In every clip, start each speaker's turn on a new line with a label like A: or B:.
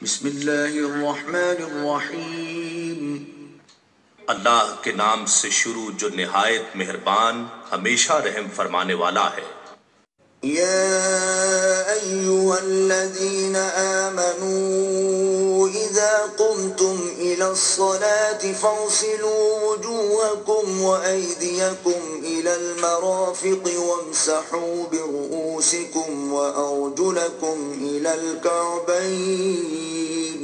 A: बिस्मिल्लाहिर्रहमानिर्रहीम।
B: अल्लाह के नाम से शुरू जो निहायत मेहरबान हमेशा रहम फरमाने वाला है।
A: या अय्युहल्लज़ीना आमनू इज़ा कुमतुम इलस्सलाति फ़ग़सिलू वुजूहकुम व अयदियकुम इलल मराफ़िक़ि वम्सहू बिरुऊसिकुम व अर्जुलकुम इलल कअबैन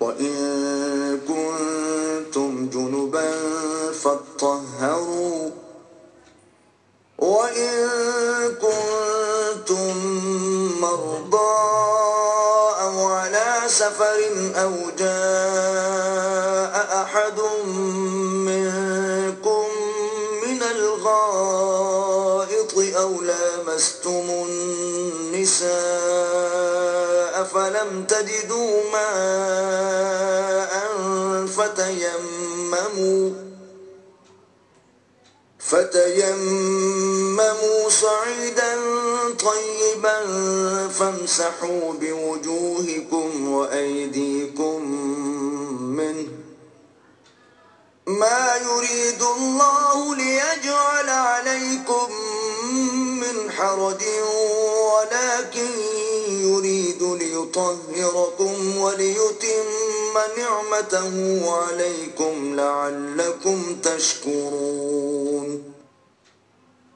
A: व इन कुंतुम जुनुबन फ़त्तहरू وإن كنتم مرضى أو على سفر أو جاء أحد منكم من الغائط أو لامستم النساء فلم تجدوا ماء فتيمموا صعيدا طيبا فامسحوا بوجوهكم وأيديكم منه ما يريد الله ليجعل عليكم من حرج ولكن يريد ليطهركم وليتم نعمته عليكم لعلكم تشكرون।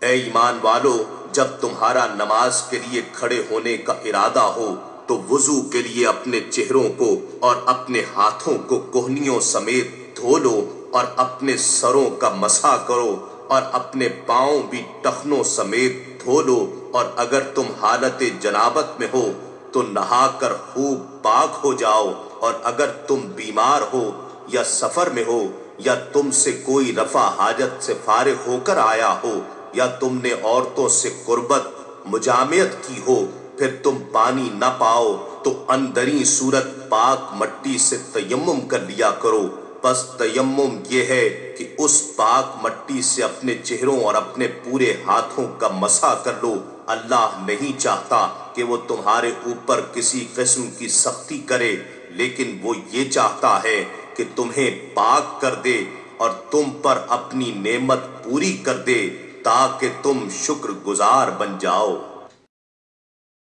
B: ऐ ईमान वालो, जब तुम्हारा नमाज के लिए खड़े होने का इरादा हो तो वुजू के लिए अपने चेहरों को और अपने हाथों को कोहनियों समेत धो लो और अपने सरों का मसा करो और अपने पांव भी टखनों समेत धो लो। और अगर तुम हालत जनाबत में हो तो नहाकर खूब पाक हो जाओ। और अगर तुम बीमार हो या सफर में हो या तुमसे कोई रफा हाजत से फारिग होकर आया हो या तुमने औरतों से कुर्बत मुजामियत की हो, फिर तुम पानी न पाओ तो अंदरी सूरत पाक मट्टी से तयम्मुम कर लिया करो। बस तयम्मुम ये है कि उस पाक मट्टी से अपने चेहरों और अपने पूरे हाथों का मसा कर लो। अल्लाह नहीं चाहता कि वो तुम्हारे ऊपर किसी किस्म की सख्ती करे, लेकिन वो ये चाहता है कि तुम्हें पाक कर दे और तुम पर अपनी नेमत पूरी कर दे ताकि तुम शुक्रगुजार बन जाओ।